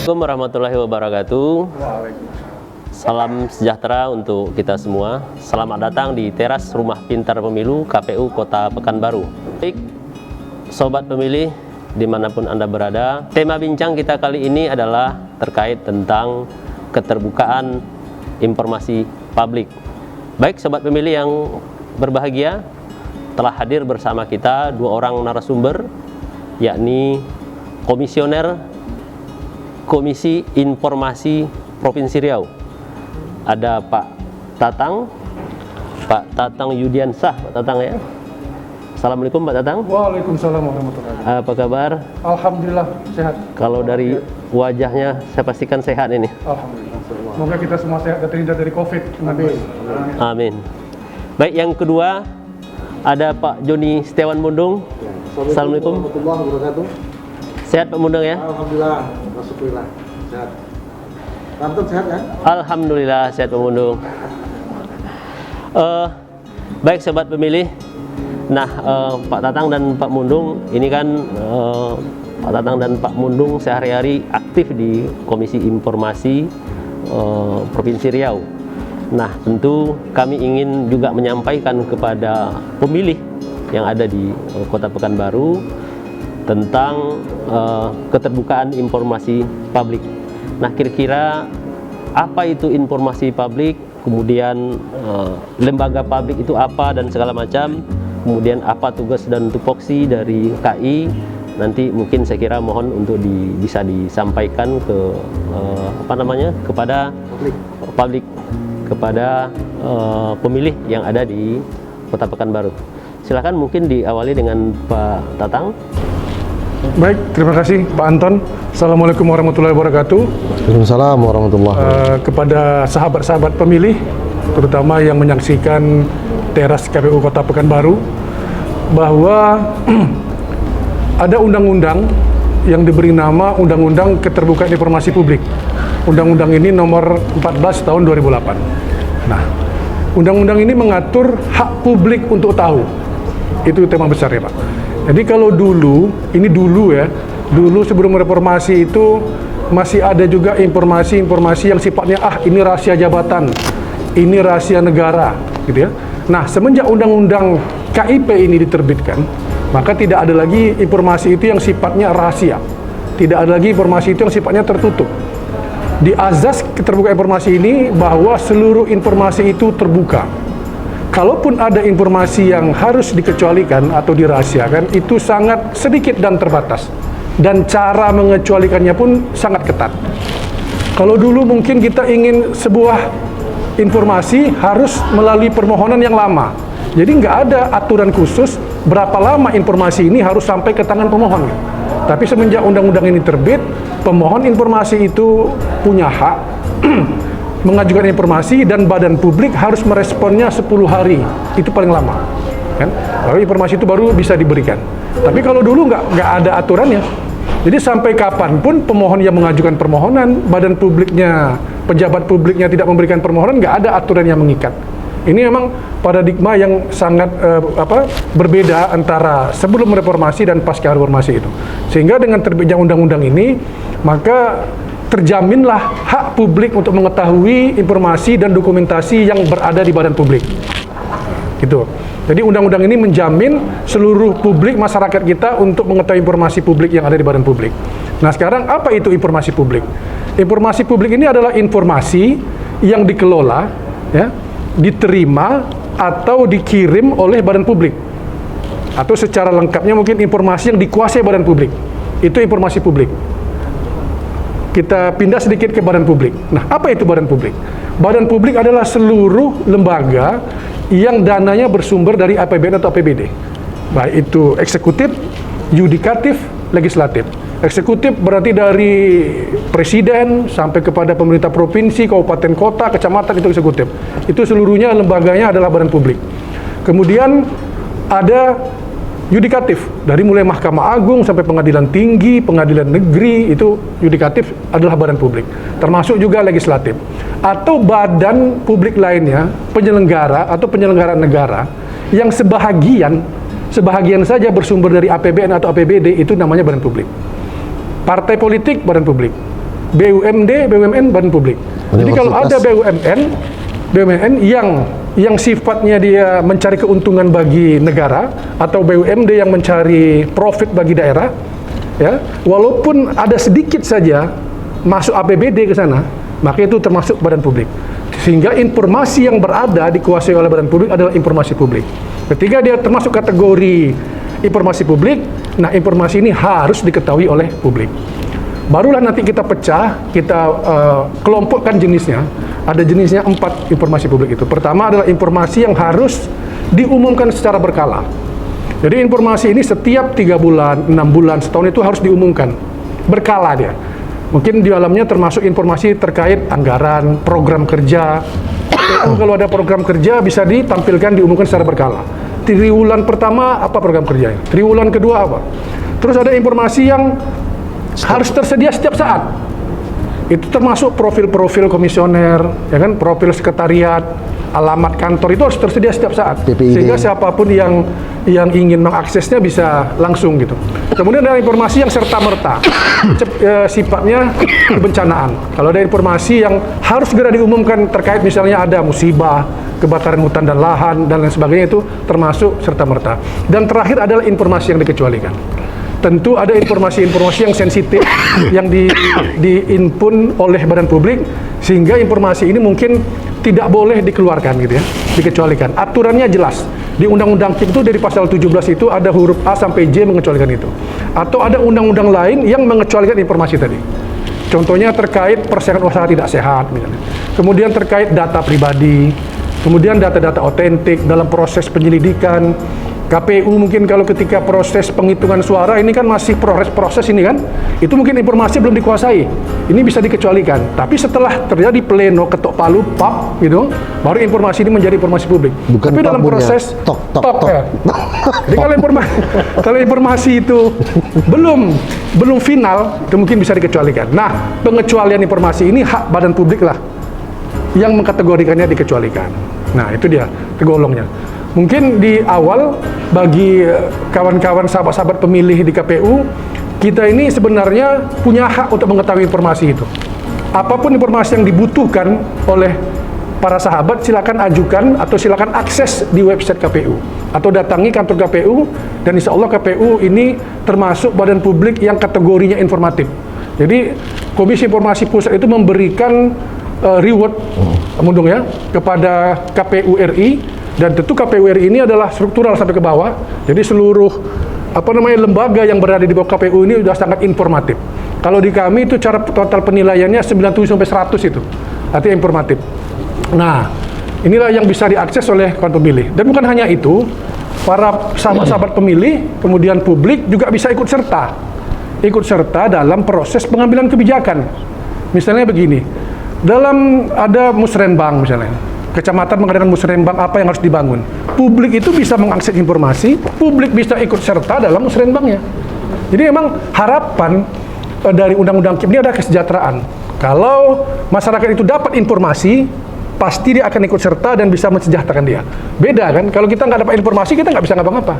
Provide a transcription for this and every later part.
Assalamualaikum warahmatullahi wabarakatuh. Salam sejahtera untuk kita semua. Selamat datang di teras Rumah Pintar Pemilu KPU Kota Pekanbaru. Baik, sobat pemilih dimanapun Anda berada, tema bincang kita kali ini adalah terkait tentang keterbukaan informasi publik. Baik, sobat pemilih yang berbahagia, telah hadir bersama kita dua orang narasumber, yakni Komisioner Komisi Informasi Provinsi Riau. Ada Pak Tatang Yudiansah, Pak Tatang ya. Assalamualaikum Pak Tatang. Waalaikumsalam warahmatullahi wabarakatuh. Apa kabar? Alhamdulillah sehat. Kalau dari wajahnya saya pastikan sehat ini. Alhamdulillah. Semoga kita semua sehat dan terhindar dari COVID. Amin. Amin. Baik, yang kedua ada Pak Joni Setiawan Mundung. Assalamualaikum warahmatullahi wabarakatuh. Sehat Pak Mundung ya? Alhamdulillah, alhamdulillah sehat. Tantun sehat kan? Alhamdulillah sehat Pak Mundung. Baik sobat pemilih. Nah, Pak Tatang dan Pak Mundung ini kan Pak Tatang dan Pak Mundung sehari-hari aktif di Komisi Informasi Provinsi Riau. Nah, tentu kami ingin juga menyampaikan kepada pemilih yang ada di Kota Pekanbaru tentang keterbukaan informasi publik. Nah, kira-kira apa itu informasi publik, kemudian lembaga publik itu apa dan segala macam, kemudian apa tugas dan tupoksi dari KI, nanti mungkin saya kira mohon untuk bisa disampaikan ke kepada publik, kepada pemilih yang ada di Kota Pekanbaru. Silakan mungkin diawali dengan Pak Tatang. Baik, terima kasih Pak Anton. Assalamualaikum warahmatullahi wabarakatuh. Waalaikumsalam warahmatullahi wabarakatuh. Kepada sahabat-sahabat pemilih, terutama yang menyaksikan teras KPU Kota Pekanbaru, bahwa ada undang-undang yang diberi nama Undang-Undang Keterbukaan Informasi Publik. Undang-undang ini nomor 14 tahun 2008. Nah, undang-undang ini mengatur hak publik untuk tahu. Itu tema besar ya Pak. Jadi kalau dulu sebelum reformasi itu masih ada juga informasi-informasi yang sifatnya ini rahasia jabatan, ini rahasia negara, gitu ya. Nah, semenjak undang-undang KIP ini diterbitkan, maka tidak ada lagi informasi itu yang sifatnya rahasia. Tidak ada lagi informasi itu yang sifatnya tertutup. Di azas keterbukaan informasi ini bahwa seluruh informasi itu terbuka. Kalaupun ada informasi yang harus dikecualikan atau dirahasiakan, itu sangat sedikit dan terbatas. Dan cara mengecualikannya pun sangat ketat. Kalau dulu mungkin kita ingin sebuah informasi harus melalui permohonan yang lama. Jadi nggak ada aturan khusus berapa lama informasi ini harus sampai ke tangan pemohon. Tapi semenjak undang-undang ini terbit, pemohon informasi itu punya hak mengajukan informasi dan badan publik harus meresponnya 10 hari. Itu paling lama. Kan? Lalu informasi itu baru bisa diberikan. Tapi kalau dulu nggak ada aturannya. Jadi sampai kapanpun pemohon yang mengajukan permohonan, badan publiknya, pejabat publiknya tidak memberikan permohonan, nggak ada aturan yang mengikat. Ini memang paradigma yang sangat berbeda antara sebelum reformasi dan pasca reformasi itu. Sehingga dengan terbitnya undang-undang ini, maka terjaminlah hak publik untuk mengetahui informasi dan dokumentasi yang berada di badan publik. Gitu. Jadi undang-undang ini menjamin seluruh publik masyarakat kita untuk mengetahui informasi publik yang ada di badan publik. Nah, sekarang apa itu informasi publik? Informasi publik ini adalah informasi yang dikelola, ya, diterima atau dikirim oleh badan publik. Atau secara lengkapnya mungkin informasi yang dikuasai badan publik. Itu informasi publik. Kita pindah sedikit ke badan publik. Nah, apa itu badan publik? Badan publik adalah seluruh lembaga yang dananya bersumber dari APBN atau APBD. Baik itu eksekutif, yudikatif, legislatif. Eksekutif berarti dari presiden sampai kepada pemerintah provinsi, kabupaten, kota, kecamatan, itu eksekutif. Itu seluruhnya lembaganya adalah badan publik. Kemudian ada yudikatif, dari mulai Mahkamah Agung sampai Pengadilan Tinggi, Pengadilan Negeri, itu yudikatif adalah badan publik. Termasuk juga legislatif. Atau badan publik lainnya, penyelenggara atau penyelenggaraan negara, yang sebahagian saja bersumber dari APBN atau APBD, itu namanya badan publik. Partai politik, badan publik. BUMD, BUMN, badan publik. Jadi kalau ada BUMN yang sifatnya dia mencari keuntungan bagi negara atau BUMD yang mencari profit bagi daerah, ya, walaupun ada sedikit saja masuk APBD ke sana, maka itu termasuk badan publik. Sehingga informasi yang berada dikuasai oleh badan publik adalah informasi publik. Ketika dia termasuk kategori informasi publik, nah informasi ini harus diketahui oleh publik. Barulah nanti kita pecah, kita kelompokkan jenisnya. Ada jenisnya 4 informasi publik itu. Pertama adalah informasi yang harus diumumkan secara berkala. Jadi informasi ini setiap 3 bulan, 6 bulan, setahun itu harus diumumkan. Berkala dia. Mungkin di dalamnya termasuk informasi terkait anggaran, program kerja. Kalau ada program kerja bisa ditampilkan, diumumkan secara berkala. Triwulan pertama apa program kerjanya? Triwulan kedua apa? Terus ada informasi yang harus tersedia setiap saat. Itu termasuk profil-profil komisioner, ya kan, profil sekretariat, alamat kantor itu harus tersedia setiap saat. PPID. Sehingga siapapun yang ingin mengaksesnya bisa langsung gitu. Kemudian ada informasi yang serta-merta, sifatnya kebencanaan. Kalau ada informasi yang harus segera diumumkan terkait misalnya ada musibah, kebakaran hutan dan lahan dan lain sebagainya, itu termasuk serta-merta. Dan terakhir adalah informasi yang dikecualikan. Tentu ada informasi-informasi yang sensitif yang diinput oleh badan publik, sehingga informasi ini mungkin tidak boleh dikeluarkan gitu ya, dikecualikan. Aturannya jelas. Di Undang-Undang KIP itu dari pasal 17 itu ada huruf A sampai J mengecualikan itu. Atau ada undang-undang lain yang mengecualikan informasi tadi. Contohnya terkait persaingan usaha tidak sehat misalnya. Kemudian terkait data pribadi, kemudian data-data otentik dalam proses penyelidikan. KPU mungkin kalau ketika proses penghitungan suara ini kan masih proses ini kan, itu mungkin informasi belum dikuasai, ini bisa dikecualikan. Tapi setelah terjadi pleno ketok palu pap gitu, baru informasi ini menjadi informasi publik. Bukan tapi dalam proses tok. ya. Jadi kalau informasi itu belum final, itu mungkin bisa dikecualikan. Nah, pengecualian informasi ini hak badan publik lah yang mengkategorikannya dikecualikan. Nah, itu dia tergolongnya. Mungkin di awal bagi kawan-kawan sahabat-sahabat pemilih di KPU, kita ini sebenarnya punya hak untuk mengetahui informasi itu. Apapun informasi yang dibutuhkan oleh para sahabat, silakan ajukan atau silakan akses di website KPU atau datangi kantor KPU, dan insya Allah KPU ini termasuk badan publik yang kategorinya informatif. Jadi Komisi Informasi Pusat itu memberikan reward mundung ya kepada KPU RI. Dan tentu KPU RI ini adalah struktural sampai ke bawah. Jadi seluruh lembaga yang berada di bawah KPU ini sudah sangat informatif. Kalau di kami itu cara total penilaiannya 97 sampai 100 itu. Artinya informatif. Nah, inilah yang bisa diakses oleh kawan pemilih. Dan bukan hanya itu, para sahabat-sahabat pemilih, kemudian publik juga bisa ikut serta dalam proses pengambilan kebijakan. Misalnya begini, ada musrenbang misalnya. Kecamatan mengadakan musrenbang apa yang harus dibangun. Publik itu bisa mengakses informasi, publik bisa ikut serta dalam musrenbangnya. Jadi memang harapan dari Undang-Undang KIP ini ada kesejahteraan. Kalau masyarakat itu dapat informasi, pasti dia akan ikut serta dan bisa mensejahterakan dia. Beda kan, kalau kita nggak dapat informasi, kita nggak bisa ngapa-ngapa.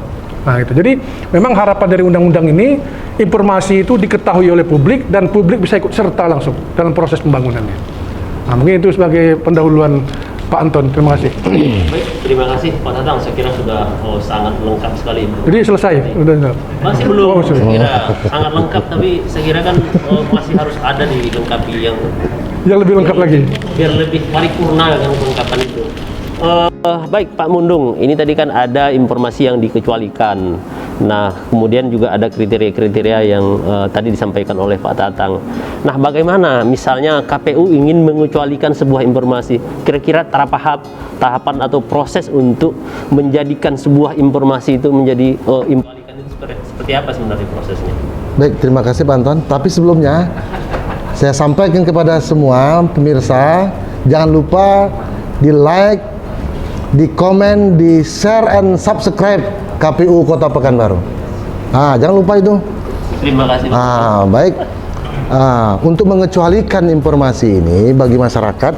Nah itu, jadi memang harapan dari undang-undang ini, informasi itu diketahui oleh publik dan publik bisa ikut serta langsung dalam proses pembangunannya. Nah mungkin itu sebagai pendahuluan Pak Anton, terima kasih. Baik, terima kasih Pak Tatang. Saya kira sudah sangat lengkap sekali. Jadi selesai? Sudah. Masih belum. Saya kira sangat lengkap, tapi saya kira kan masih harus ada dilengkapi yang lebih lengkap lagi. Biar lebih paripurna kan kelengkapan itu. Baik Pak Mundung, ini tadi kan ada informasi yang dikecualikan. Nah, kemudian juga ada kriteria-kriteria yang tadi disampaikan oleh Pak Tatang. Nah, bagaimana misalnya KPU ingin mengecualikan sebuah informasi? Kira-kira tahapan atau proses untuk menjadikan sebuah informasi itu menjadi itu seperti apa sebenarnya prosesnya? Baik, terima kasih Pak Anton. Tapi sebelumnya saya sampaikan kepada semua pemirsa, jangan lupa di like, di komen, di share and subscribe KPU Kota Pekanbaru. Jangan lupa itu. Terima kasih. Baik. Untuk mengecualikan informasi ini bagi masyarakat,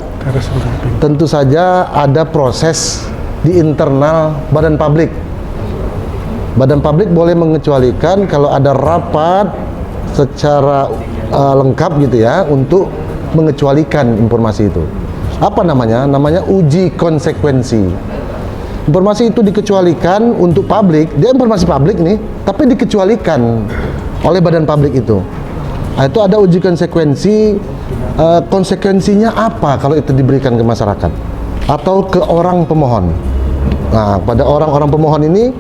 tentu saja ada proses di internal badan publik. Badan publik boleh mengecualikan kalau ada rapat secara lengkap gitu ya untuk mengecualikan informasi itu. Apa namanya? Namanya uji konsekuensi. Informasi itu dikecualikan untuk publik, dia informasi publik nih, tapi dikecualikan oleh badan publik itu. Nah, itu ada uji konsekuensi. Konsekuensinya apa kalau itu diberikan ke masyarakat atau ke orang pemohon. Nah, pada orang-orang pemohon ini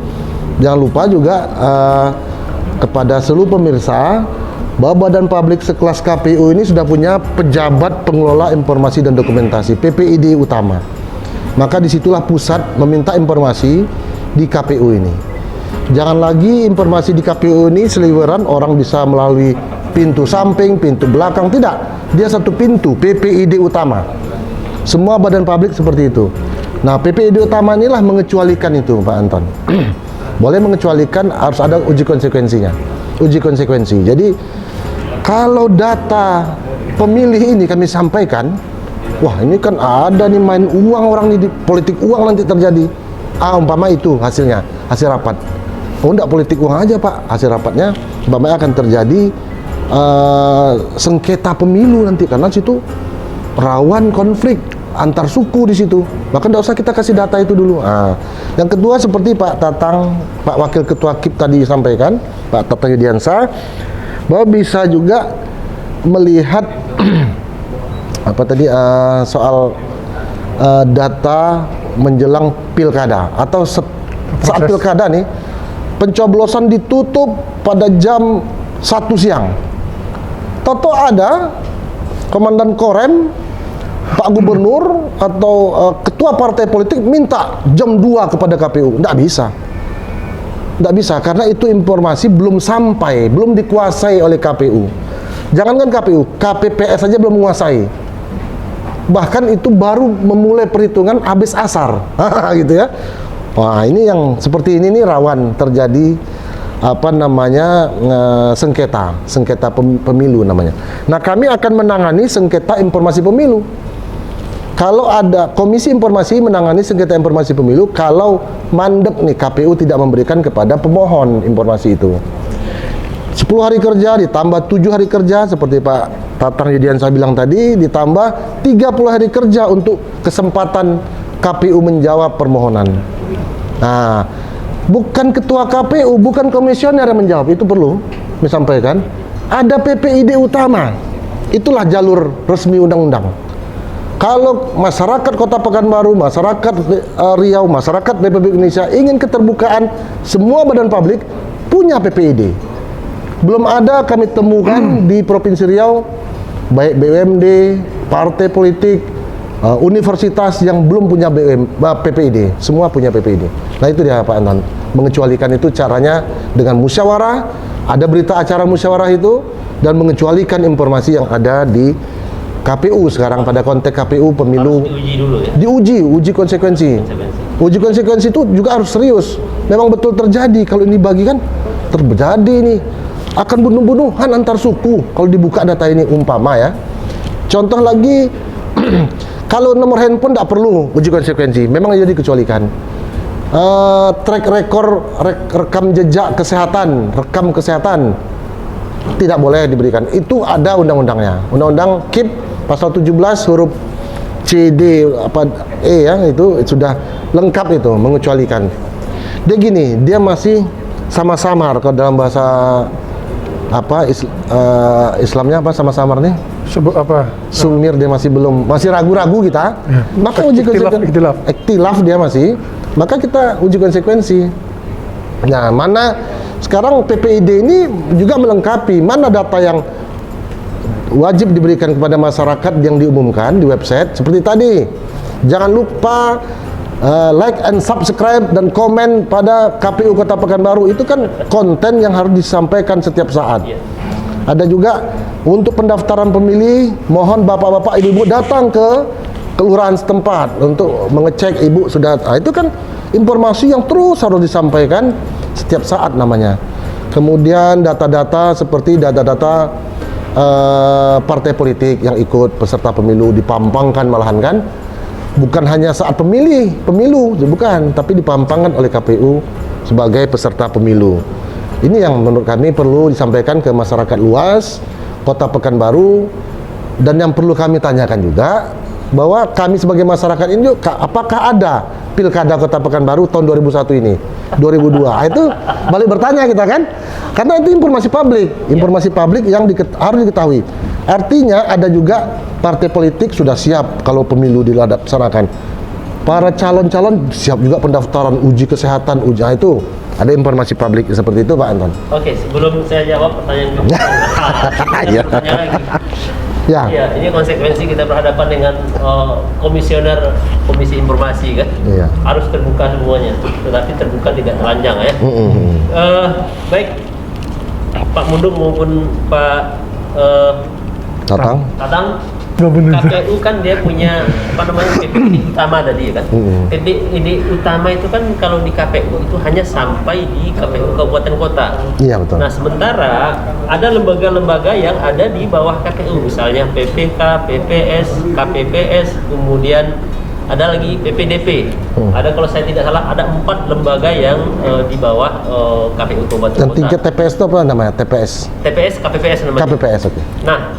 jangan lupa juga kepada seluruh pemirsa bahwa Badan Publik sekelas KPU ini sudah punya pejabat pengelola informasi dan dokumentasi, PPID utama. Maka disitulah pusat meminta informasi di KPU ini. Jangan lagi informasi di KPU ini seliweran, orang bisa melalui pintu samping, pintu belakang, tidak. Dia satu pintu, PPID utama. Semua badan publik seperti itu. Nah, PPID utama inilah mengecualikan itu, Pak Anton. Boleh mengecualikan, harus ada uji konsekuensinya. Uji konsekuensi. Jadi, kalau data pemilih ini kami sampaikan, wah ini kan ada nih main uang orang nih, di politik uang nanti terjadi. Umpama itu hasilnya, hasil rapat. Oh enggak politik uang aja Pak, hasil rapatnya umpama akan terjadi sengketa pemilu nanti, karena situ rawan konflik antar suku di situ. Maka tidak usah kita kasih data itu dulu. Yang kedua seperti Pak Tatang, Pak Wakil Ketua KIP tadi sampaikan, Pak Tatang Yudiansa, bahwa bisa juga melihat apa tadi soal data menjelang pilkada atau saat pilkada nih, pencoblosan ditutup pada jam 1 siang. Toto ada komandan Korem, Pak Gubernur atau ketua partai politik minta jam 2 kepada KPU. Nggak bisa. Nggak bisa, karena itu informasi belum sampai, belum dikuasai oleh KPU. Jangankan KPU, KPPS saja belum menguasai. Bahkan itu baru memulai perhitungan habis asar. Gitu ya. Wah, ini yang seperti ini nih rawan terjadi apa namanya sengketa pemilu namanya. Nah, kami akan menangani sengketa informasi pemilu. Kalau ada komisi informasi menangani sengketa informasi pemilu, kalau mandek nih KPU tidak memberikan kepada pemohon informasi itu. 10 hari kerja ditambah 7 hari kerja seperti Pak Tatang Yudiansa bilang tadi, ditambah 30 hari kerja untuk kesempatan KPU menjawab permohonan. Nah, bukan ketua KPU, bukan komisioner yang menjawab, itu perlu disampaikan. Ada PPID utama, itulah jalur resmi undang-undang. Kalau masyarakat Kota Pekanbaru, masyarakat Riau, masyarakat Republik Indonesia ingin keterbukaan, semua badan publik punya PPID. Belum ada kami temukan di Provinsi Riau, baik BUMD, partai politik, universitas yang belum punya PPID. Semua punya PPID. Nah itu dia Pak Anton, mengecualikan itu caranya dengan musyawarah, ada berita acara musyawarah itu, dan mengecualikan informasi yang ada di KPU sekarang pada konteks KPU pemilu. Harus diuji dulu ya? Uji konsekuensi. Uji konsekuensi itu juga harus serius. Memang betul terjadi, kalau ini bagikan terjadi nih. Akan bunuh-bunuhan antar suku kalau dibuka data ini umpama ya. Contoh lagi, kalau nomor handphone tidak perlu uji konsekuensi, memang jadi dikecualikan. Track record, rekam jejak kesehatan, rekam kesehatan tidak boleh diberikan. Itu ada undang-undangnya. Undang-undang KIP pasal 17 huruf C, D, apa E ya, itu sudah lengkap itu mengecualikan. Dia gini, dia masih sama-samar kalau dalam bahasa apa Islamnya apa sama-samar nih? Sebut apa? Sumir, dia masih belum, masih ragu-ragu kita. Ya. Maka uji konsekuensi. Iktilaf dia masih. Maka kita uji konsekuensi. Nah, mana sekarang PPID ini juga melengkapi mana data yang wajib diberikan kepada masyarakat yang diumumkan di website seperti tadi. Jangan lupa like and subscribe dan komen pada KPU Kota Pekanbaru. Itu kan konten yang harus disampaikan setiap saat. Ada juga untuk pendaftaran pemilih, mohon bapak-bapak, ibu-ibu datang ke kelurahan setempat untuk mengecek ibu sudah. Itu kan informasi yang terus harus disampaikan setiap saat namanya. Kemudian data-data seperti data-data partai politik yang ikut peserta pemilu dipampangkan malahan kan. Bukan hanya saat pemilu, bukan, tapi dipampangkan oleh KPU sebagai peserta pemilu. Ini yang menurut kami perlu disampaikan ke masyarakat luas Kota Pekanbaru, dan yang perlu kami tanyakan juga bahwa kami sebagai masyarakat ini juga, apakah ada Pilkada Kota Pekanbaru tahun 2001 ini, 2002? Itu balik bertanya kita kan, karena itu informasi publik yang harus diketahui. Artinya ada juga partai politik sudah siap kalau pemilu dilaksanakan. Para calon-calon siap juga pendaftaran, uji kesehatan, itu ada informasi publik seperti itu, Pak Anton. Oke, sebelum saya jawab pertanyaan kamu, Ya. tanya lagi. Ya. Ya, ini konsekuensi kita berhadapan dengan komisioner Komisi Informasi kan. Iya. Harus terbuka semuanya, tetapi terbuka tidak telanjang ya. Baik, Pak Mundung maupun Pak Tatang, KPU kan dia punya PPID utama tadi ya kan. PPID utama itu kan kalau di KPU itu hanya sampai di KPU kabupaten kota. Iya, betul. Nah, sementara ada lembaga-lembaga yang ada di bawah KPU, misalnya PPK, PPS, KPPS, kemudian ada lagi PPDP. Ada, kalau saya tidak salah, ada 4 lembaga yang di bawah KPU kabupaten Dan kota. tingkat TPS itu apa namanya? TPS, KPPS namanya. KPPS, oke. Nah,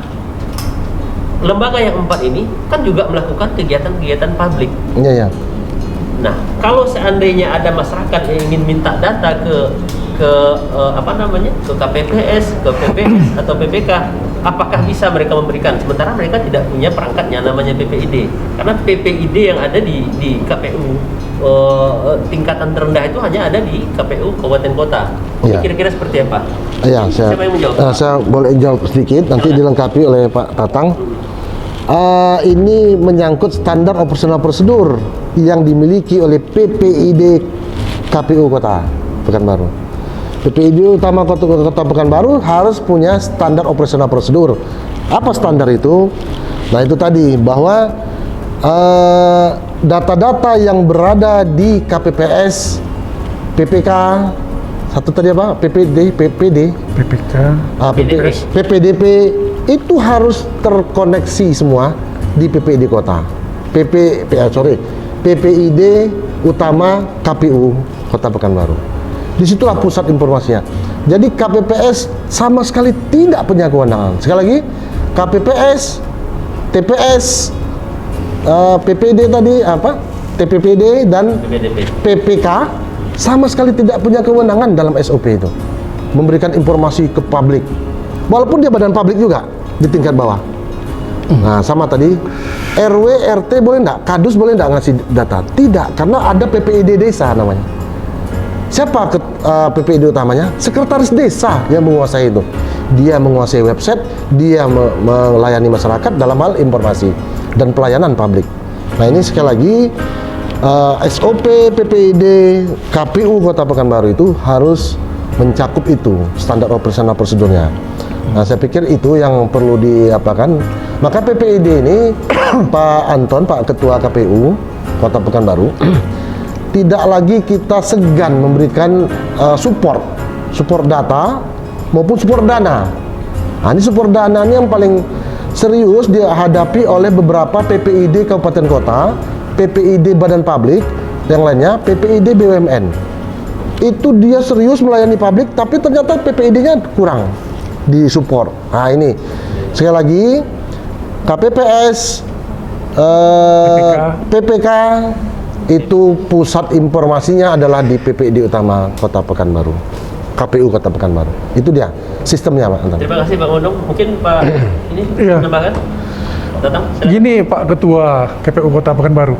lembaga yang 4 ini kan juga melakukan kegiatan-kegiatan publik. Iya. Nah, kalau seandainya ada masyarakat yang ingin minta data ke KPPS, ke PPS atau PPK, apakah bisa mereka memberikan? Sementara mereka tidak punya perangkatnya namanya PPID. Karena PPID yang ada di KPU tingkatan terendah itu hanya ada di KPU kabupaten kota. Iya. Kira-kira seperti apa? Iya, Siapa yang menjawab? saya boleh jawab sedikit, nanti dilengkapi oleh Pak Tatang. Ini menyangkut standar operasional prosedur yang dimiliki oleh PPID KPU Kota Pekanbaru. PPID utama Kota Pekanbaru harus punya standar operasional prosedur. Apa standar itu? Nah, itu tadi bahwa data-data yang berada di KPPS, PPK, satu tadi apa? PPD, PPK, PPDP itu harus terkoneksi semua di PPID kota. PPID utama KPU Kota Pekanbaru. Disitulah pusat informasinya. Jadi KPPS sama sekali tidak punya kewenangan. Sekali lagi, KPPS, TPS, PPD tadi apa? TPPD dan PPDP. PPK sama sekali tidak punya kewenangan dalam SOP itu memberikan informasi ke publik, walaupun dia badan publik juga di tingkat bawah. Nah, sama tadi RW, RT boleh enggak, Kadus boleh enggak ngasih data? Tidak, karena ada PPID desa namanya. Siapa PPID utamanya? Sekretaris desa yang menguasai itu. Dia menguasai website, dia melayani masyarakat dalam hal informasi dan pelayanan publik. Nah, ini sekali lagi SOP PPID KPU Kota Pekanbaru itu harus mencakup itu standar operasional prosedurnya. Nah, saya pikir itu yang perlu diapakan. Maka PPID ini Pak Anton, Pak Ketua KPU Kota Pekanbaru, tidak lagi kita segan memberikan support data maupun support dana. Nah, ini support dana ini yang paling serius dihadapi oleh beberapa PPID kabupaten kota, PPID badan publik, yang lainnya PPID BUMN. Itu dia serius melayani publik, tapi ternyata PPID-nya kurang di support. Nah, ini sekali lagi KPPS, PPK itu pusat informasinya adalah di PPID utama Kota Pekanbaru, KPU Kota Pekanbaru. Itu dia sistemnya, Pak Anton. Terima kasih Pak Mundung. Mungkin Pak ini Iya. menambahkan? Datang. Gini Pak Ketua KPU Kota Pekanbaru,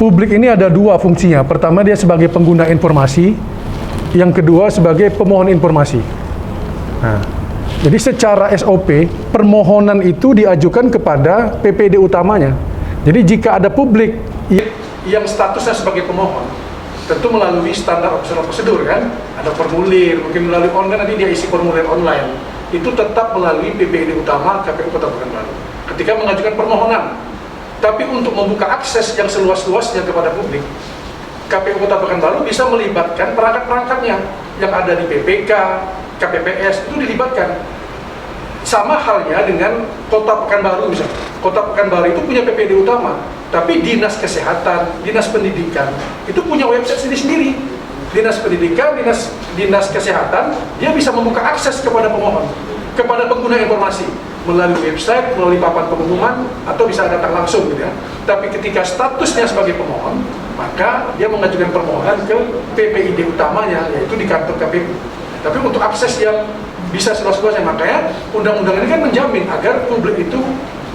publik ini ada dua fungsinya. Pertama, dia sebagai pengguna informasi, yang kedua sebagai pemohon informasi. Nah, jadi secara SOP permohonan itu diajukan kepada PPD utamanya. Jadi jika ada publik yang statusnya sebagai pemohon, tentu melalui standar operasional prosedur kan, ada formulir, mungkin melalui online, nanti dia isi formulir online, itu tetap melalui PPID utama KPU Kota Pekanbaru ketika mengajukan permohonan. Tapi untuk membuka akses yang seluas-luasnya kepada publik, KPU Kota Pekanbaru bisa melibatkan perangkat-perangkatnya yang ada di PPK, KPPS, itu dilibatkan. Sama halnya dengan Kota Pekanbaru misalnya. Kota Pekanbaru itu punya PPD utama, tapi Dinas Kesehatan, Dinas Pendidikan, itu punya website sendiri-sendiri. dinas pendidikan, dinas kesehatan, dia bisa membuka akses kepada pemohon, kepada pengguna informasi melalui website, melalui papan pengumuman, atau bisa datang langsung gitu ya. Tapi ketika statusnya sebagai pemohon, maka dia mengajukan permohonan ke PPID utamanya, yaitu di kantor KPU. Tapi untuk akses yang bisa seluas-luasnya, makanya undang-undang ini kan menjamin agar publik itu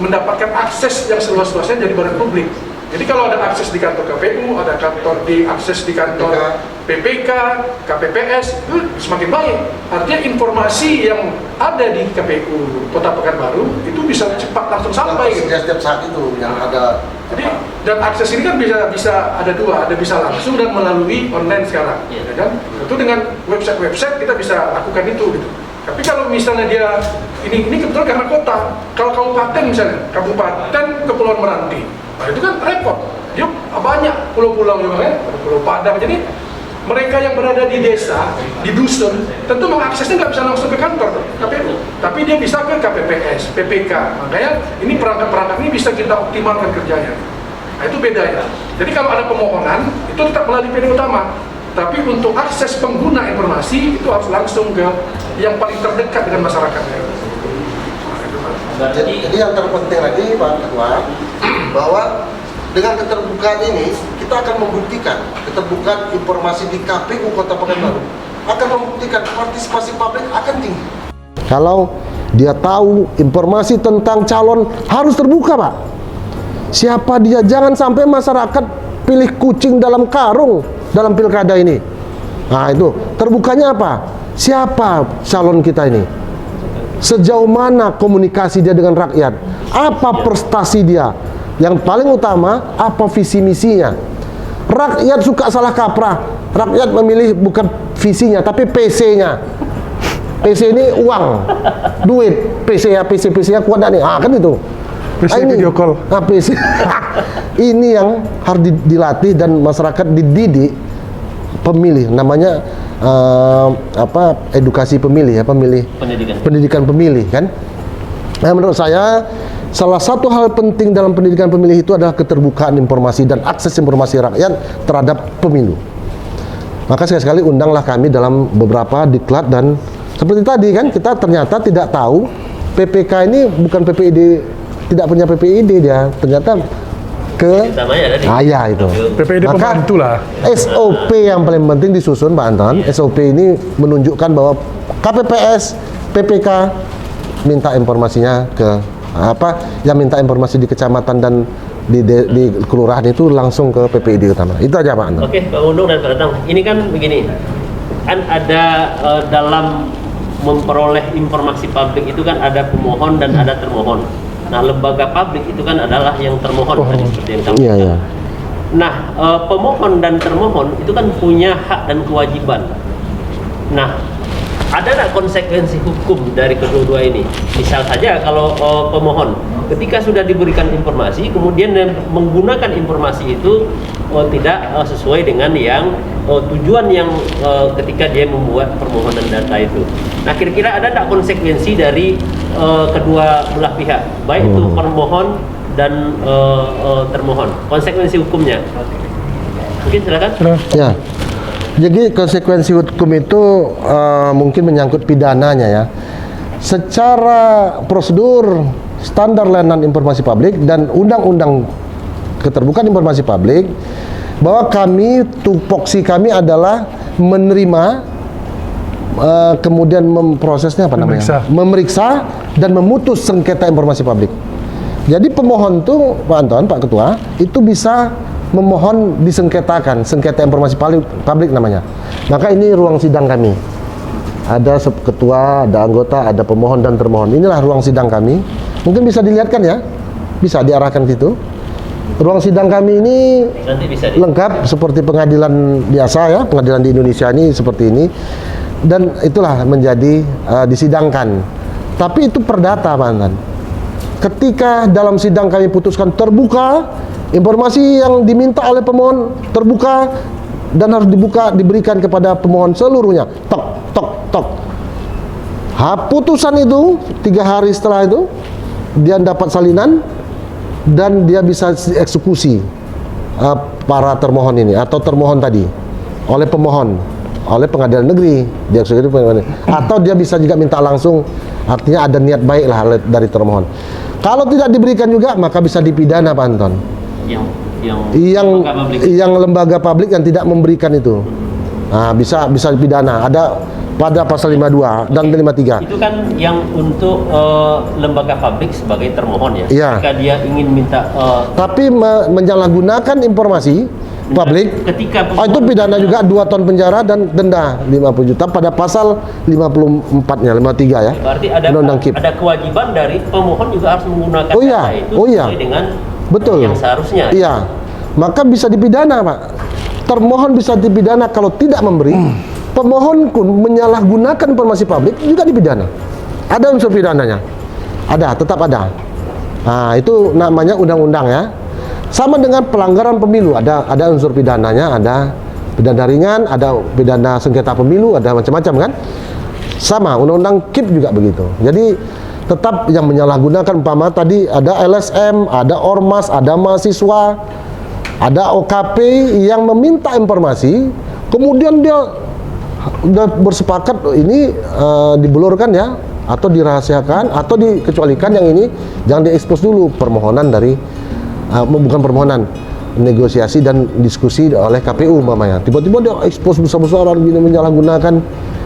mendapatkan akses yang seluas-luasnya jadi barang publik. Jadi kalau ada akses di kantor KPU, ada akses di kantor PPK, KPPS, itu semakin baik. Artinya informasi yang ada di KPU Kota Pekanbaru itu bisa cepat langsung sampai. Gitu. Setiap saat itu yang ada. Jadi dan akses ini kan bisa ada dua, ada bisa langsung dan melalui online sekarang, ya kan? Itu dengan website kita bisa lakukan itu. Gitu. Tapi kalau misalnya dia ini kebetulan karena kota, kalau kabupaten misalnya, Kabupaten Kepulauan Meranti. Nah, itu kan repot, dia banyak pulau-pulau juga kan, ada Pulau Padang, jadi mereka yang berada di desa, di dusun, tentu mengaksesnya nggak bisa langsung ke kantor KPU, tapi dia bisa ke KPPS, PPK, makanya ini perangkat-perangkat ini bisa kita optimalkan kerjanya. Nah itu bedanya, jadi kalau ada permohonan, itu tetap melalui PD utama, tapi untuk akses pengguna informasi, itu harus langsung ke yang paling terdekat dengan masyarakatnya. Jadi yang terpenting lagi Pak Ketua, bahwa dengan keterbukaan ini kita akan membuktikan keterbukaan informasi di KPU Kota Pekanbaru akan membuktikan partisipasi publik akan tinggi. Kalau dia tahu informasi tentang calon harus terbuka Pak. Siapa dia, jangan sampai masyarakat pilih kucing dalam karung dalam pilkada ini. Nah itu terbukanya apa? Siapa calon kita ini? Sejauh mana komunikasi dia dengan rakyat? Apa prestasi dia? Yang paling utama, apa visi misinya? Rakyat suka salah kaprah. Rakyat memilih bukan visinya, tapi PC-nya. PC ini uang, duit. PC-nya kuat nih. Ah kan itu. PC video call. PC. Ini yang harus dilatih dan masyarakat dididik pemilih. Namanya edukasi pemilih ya, pendidikan pemilih kan. Nah, menurut saya salah satu hal penting dalam pendidikan pemilih itu adalah keterbukaan informasi dan akses informasi rakyat terhadap pemilu. Maka sekali-sekali undanglah kami dalam beberapa diklat, dan seperti tadi kan kita ternyata tidak tahu PPK ini bukan PPID, tidak punya PPID dia, ternyata ke ya itu. PPID pembantu lah. SOP yang paling penting disusun Pak Anton. SOP ini menunjukkan bahwa KPPS, PPK minta informasinya ke yang minta informasi di kecamatan dan di kelurahan itu langsung ke PPID utama. Itu aja Pak Anton. Oke, Pak Mundung dan Pak Datang. Ini kan begini, kan ada dalam memperoleh informasi publik itu kan ada pemohon dan ada termohon. Nah, lembaga publik itu kan adalah yang termohon, tadi seperti yang kamu katakan. Nah, pemohon dan termohon itu kan punya hak dan kewajiban. Nah, ada nggak konsekuensi hukum dari kedua-dua ini? Misal saja kalau pemohon ketika sudah diberikan informasi, kemudian menggunakan informasi itu tidak sesuai dengan yang tujuan yang ketika dia membuat permohonan data itu. Nah, kira-kira ada nggak konsekuensi dari kedua belah pihak, baik itu pemohon dan termohon, konsekuensi hukumnya? Mungkin silakan. Ya. Jadi konsekuensi hukum itu mungkin menyangkut pidananya ya. Secara prosedur standar layanan informasi publik dan undang-undang keterbukaan informasi publik, bahwa kami, tupoksi kami adalah menerima, kemudian memprosesnya apa namanya? Memeriksa dan memutus sengketa informasi publik. Jadi pemohon tuh Pak Anton, Pak Ketua, itu bisa memohon disengketakan, sengketa informasi publik namanya. Maka ini ruang sidang kami. Ada ketua, ada anggota, ada pemohon dan termohon. Inilah ruang sidang kami. Mungkin bisa dilihatkan ya, bisa diarahkan ke situ. Ruang sidang kami ini lengkap seperti pengadilan biasa ya, pengadilan di Indonesia ini seperti ini. Dan itulah menjadi disidangkan. Tapi itu perdata Pak Anton. Ketika dalam sidang kami putuskan terbuka, informasi yang diminta oleh pemohon terbuka dan harus diberikan kepada pemohon seluruhnya. Tok, tok, tok. Putusan itu 3 hari setelah itu dia dapat salinan dan dia bisa eksekusi para termohon ini atau termohon tadi. oleh pemohon, oleh pengadilan negeri, dia eksekutif pengadilan negeri. Atau dia bisa juga minta langsung, artinya ada niat baik lah dari termohon. Kalau tidak diberikan juga, maka bisa dipidana, Pak Anton. Yang lembaga publik yang tidak memberikan itu, nah, bisa dipidana. Ada pada pasal 52 dan 53. Itu kan yang untuk lembaga publik sebagai termohon ya. Iya. Ketika dia ingin minta tapi menyalahgunakan informasi publik, ketika itu pidana juga 2 tahun penjara dan denda 50 juta pada pasal 54-nya, 53 ya. Berarti Undang-Undang KIP. ada kewajiban dari pemohon juga harus menggunakan Oh iya, data itu oh iya. sesuai dengan Betul. yang seharusnya. Iya. Maka bisa dipidana, Pak. Termohon bisa dipidana kalau tidak memberi. Pemohon pun menyalahgunakan informasi publik juga dipidana. Ada unsur pidananya. Ada, tetap ada. Nah, itu namanya undang-undang ya. Sama dengan pelanggaran pemilu, ada unsur pidananya, ada pidana ringan, ada pidana sengketa pemilu, ada macam-macam kan. Sama, undang-undang KIP juga begitu. Jadi tetap yang menyalahgunakan, umpama tadi ada LSM, ada ormas, ada mahasiswa, ada OKP yang meminta informasi, kemudian dia udah bersepakat ini dibelurkan ya, atau dirahasiakan, atau dikecualikan, yang ini jangan diekspos dulu, permohonan dari bukan permohonan, negosiasi dan diskusi oleh KPU umpamanya. Tiba-tiba dia ekspos besar-besaran gini, menyalahgunakan,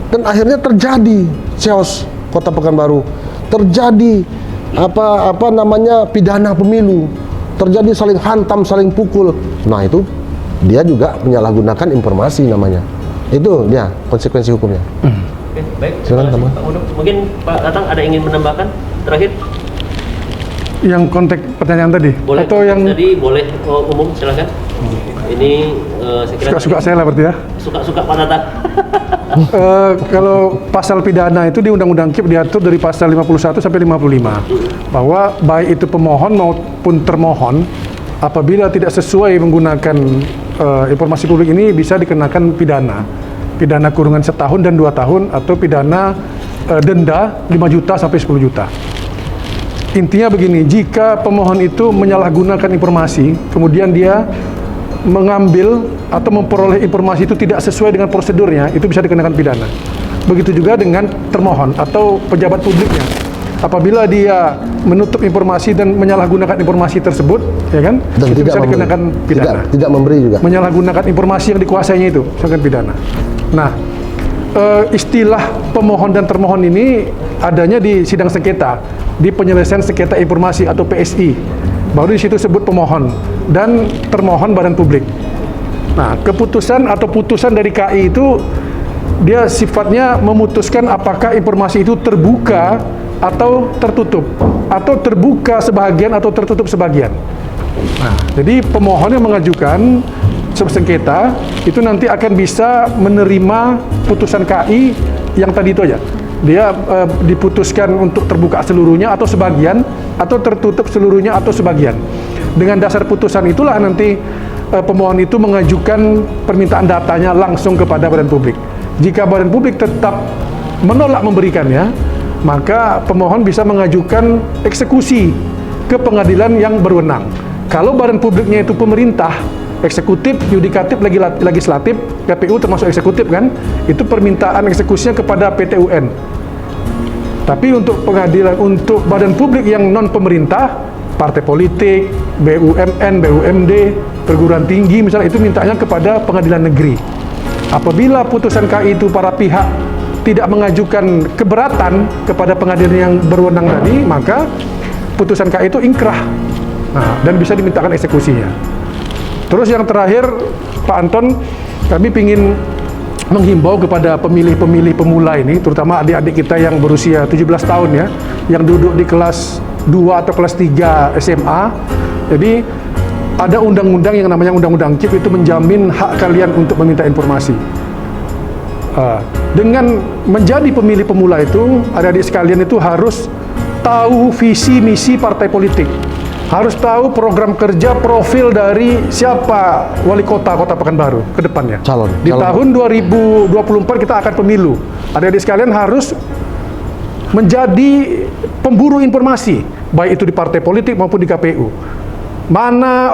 dan akhirnya terjadi chaos Kota Pekanbaru. Terjadi apa namanya pidana pemilu, terjadi saling hantam, saling pukul. Nah, itu dia juga menyalahgunakan informasi namanya. Itu dia konsekuensi hukumnya. Oke, baik. Silakan, Terima kasih, Pak Mundung. Mungkin Pak Tatang ada ingin menambahkan terakhir? Yang konteks pertanyaan tadi Boleh. atau yang tadi boleh umum, silakan. Ini saya kira suka-suka saya lah berarti ya. Suka-suka Pak Tatang. Kalau pasal pidana itu di Undang-Undang KIP diatur dari pasal 51 sampai 55 bahwa baik itu pemohon maupun termohon apabila tidak sesuai menggunakan informasi publik ini bisa dikenakan pidana kurungan 1 tahun dan 2 tahun atau pidana denda 5 juta sampai 10 juta. Intinya begini, jika pemohon itu menyalahgunakan informasi kemudian dia mengambil atau memperoleh informasi itu tidak sesuai dengan prosedurnya, itu bisa dikenakan pidana. Begitu juga dengan termohon atau pejabat publiknya. Apabila dia menutup informasi dan menyalahgunakan informasi tersebut, ya kan, Dan itu tidak bisa dikenakan pidana. Tidak memberi juga. Menyalahgunakan informasi yang dikuasainya itu, dikenakan pidana. Nah, istilah pemohon dan termohon ini adanya di sidang sengketa, di penyelesaian sengketa informasi atau PSI. Baru di situ sebut pemohon dan termohon badan publik. Nah, keputusan atau putusan dari KI itu dia sifatnya memutuskan apakah informasi itu terbuka atau tertutup, atau terbuka sebagian atau tertutup sebagian. Nah, jadi pemohon yang mengajukan sengketa itu nanti akan bisa menerima putusan KI yang tadi itu aja. Dia diputuskan untuk terbuka seluruhnya atau sebagian, atau tertutup seluruhnya atau sebagian. Dengan dasar putusan itulah nanti pemohon itu mengajukan permintaan datanya langsung kepada badan publik. Jika badan publik tetap menolak memberikannya, maka pemohon bisa mengajukan eksekusi ke pengadilan yang berwenang. Kalau badan publiknya itu pemerintah, eksekutif, yudikatif, legislatif, KPU termasuk eksekutif kan, itu permintaan eksekusinya kepada PT UN. Tapi untuk pengadilan, untuk badan publik yang non pemerintah, partai politik, BUMN, BUMD, perguruan tinggi misalnya, itu mintanya kepada pengadilan negeri. Apabila putusan KI itu para pihak tidak mengajukan keberatan kepada pengadilan yang berwenang tadi, maka putusan KI itu ingkrah. Nah, dan bisa dimintakan eksekusinya. Terus yang terakhir, Pak Anton, kami ingin menghimbau kepada pemilih-pemilih pemula ini, terutama adik-adik kita yang berusia 17 tahun ya, yang duduk di kelas 2 atau kelas 3 SMA. Jadi ada undang-undang yang namanya Undang-Undang KIP, itu menjamin hak kalian untuk meminta informasi. Dengan menjadi pemilih pemula itu, adik-adik sekalian itu harus tahu visi misi partai politik, harus tahu program kerja, profil dari siapa wali kota Kota Pekanbaru ke depannya. Di tahun 2024 kita akan pemilu. Adik-adik sekalian harus menjadi pemburu informasi, baik itu di partai politik maupun di KPU. Mana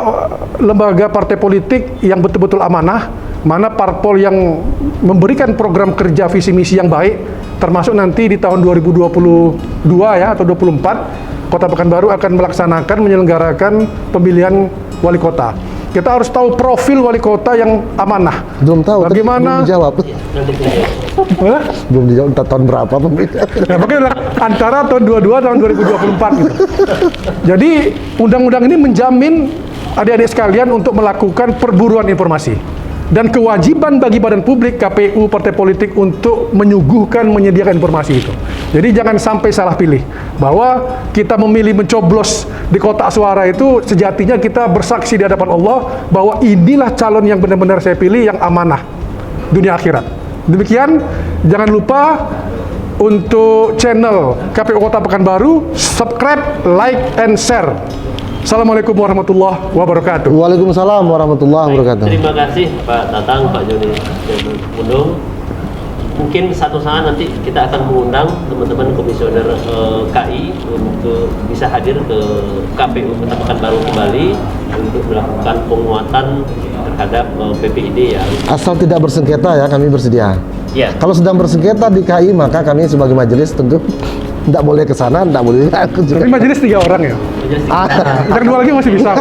lembaga partai politik yang betul-betul amanah, mana parpol yang memberikan program kerja visi misi yang baik, termasuk nanti di tahun 2022 ya atau 24 Kota Pekanbaru akan melaksanakan menyelenggarakan pemilihan wali kota. Kita harus tahu profil wali kota yang amanah. Belum tahu. Bagaimana? Belum dijawab. Hah? Belum dijawab entah tahun berapa pemilihan. Nah, makanya antara tahun 22 tahun 2024 gitu. Jadi undang-undang ini menjamin adik-adik sekalian untuk melakukan perburuan informasi dan kewajiban bagi badan publik, KPU, partai politik untuk menyediakan informasi itu. Jadi jangan sampai salah pilih bahwa kita memilih mencoblos di kotak suara itu sejatinya kita bersaksi di hadapan Allah bahwa inilah calon yang benar-benar saya pilih yang amanah dunia akhirat. Demikian, jangan lupa untuk channel KPU Kota Pekanbaru, subscribe, like, and share. Assalamualaikum warahmatullahi wabarakatuh. Waalaikumsalam warahmatullahi wabarakatuh. Terima kasih Pak Tatang, Pak Joni Mundung. Mungkin satu saat nanti kita akan mengundang teman-teman komisioner KI untuk bisa hadir ke KPU Kota Pekanbaru kembali untuk melakukan penguatan terhadap PPID ya. Asal tidak bersengketa ya, kami bersedia. Ya. Kalau sedang bersengketa di KI, maka kami sebagai majelis tentu tidak boleh ke sana, tidak boleh aku juga. Tapi majelis 3 orang ya. Yang 2 lagi masih bisa.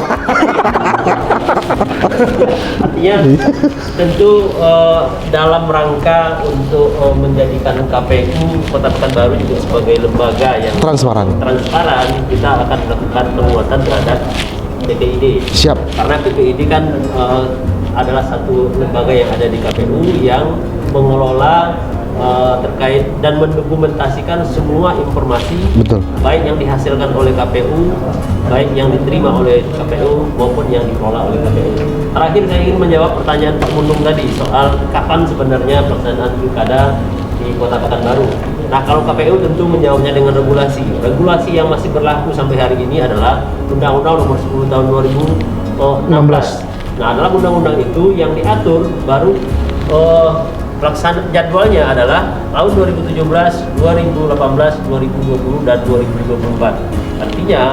Artinya tentu dalam rangka untuk menjadikan KPU Kota Pekanbaru juga sebagai lembaga yang Transparan, kita akan melakukan penguatan terhadap PPID. siap. Karena PPID kan adalah satu lembaga yang ada di KPU yang mengelola terkait dan mendokumentasikan semua informasi, Betul. baik yang dihasilkan oleh KPU, baik yang diterima oleh KPU maupun yang dikelola oleh KPU. Terakhir saya ingin menjawab pertanyaan Pak Mundung tadi soal kapan sebenarnya pelaksanaan pilkada di Kota Pekanbaru. Nah, kalau KPU tentu menjawabnya dengan regulasi. Regulasi yang masih berlaku sampai hari ini adalah Undang-Undang Nomor 10 Tahun 2016. Nah, dalam undang-undang itu yang diatur baru pelaksanaan jadwalnya adalah tahun 2017, 2018, 2020, dan 2024. Artinya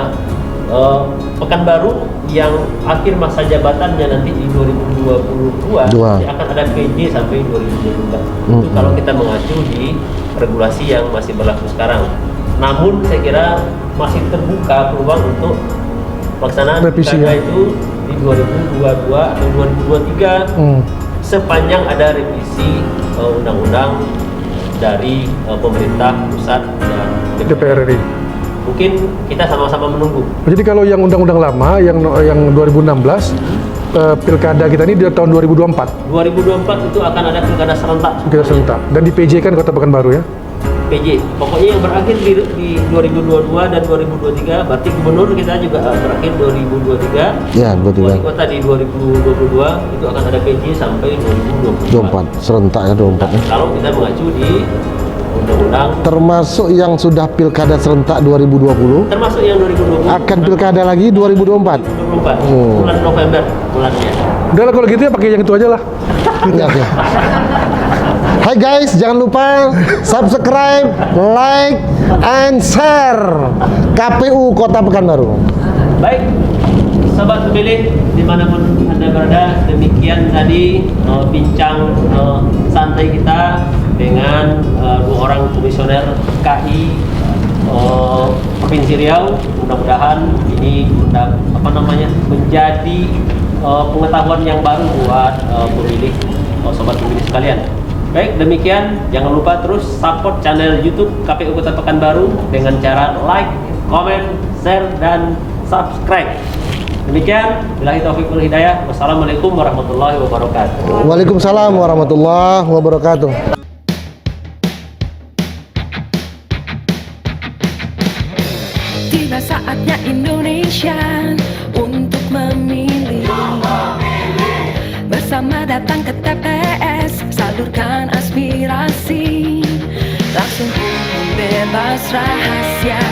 Pekanbaru yang akhir masa jabatannya nanti di 2022 dia akan ada PJ sampai 2024. Itu kalau kita mengacu di regulasi yang masih berlaku sekarang. Namun saya kira masih terbuka peluang untuk pelaksanaan pilkada itu di 2022 atau 2023 sepanjang ada revisi undang-undang dari pemerintah pusat dan DPR RI. Mungkin kita sama-sama menunggu. Jadi kalau yang undang-undang lama yang 2016 pilkada kita ini di tahun 2024. 2024 itu akan ada pilkada serentak. Pilkada serentak dan di PJ kan Kota Pekanbaru ya. PJ. Pokoknya yang berakhir di 2022 dan 2023, berarti gubernur kita juga berakhir 2023. Ya, 2023. Wali kota di 2022 itu akan ada PJ sampai 2024. Serentak ya 24. Nah, kalau kita mengacu di undang-undang Termasuk yang sudah pilkada serentak 2020, termasuk yang 2020 akan pilkada lagi 2024. 2024 bulan November bulannya. Udah lah kalau gitu ya pakai yang itu aja lah. Ya, oke. Hai guys, jangan lupa subscribe, like, and share KPU Kota Pekanbaru. Baik, sobat pemilih dimanapun Anda berada, demikian tadi bincang santai kita dengan 2 orang komisioner KI Provinsi Riau. Mudah-mudahan ini menjadi pengetahuan yang baru buat pemilih, sobat pemilih sekalian. Baik, demikian. Jangan lupa terus support channel YouTube KPU Kota Pekanbaru dengan cara like, comment, share, dan subscribe. Demikian, billahi taufiq wal hidayah. Wassalamualaikum warahmatullahi wabarakatuh. Waalaikumsalam warahmatullahi wabarakatuh. Tiba saatnya Indonesia untuk memilih. Bersama datang ke TPS, salurkan aspirasi. Langsung bebas rahasia.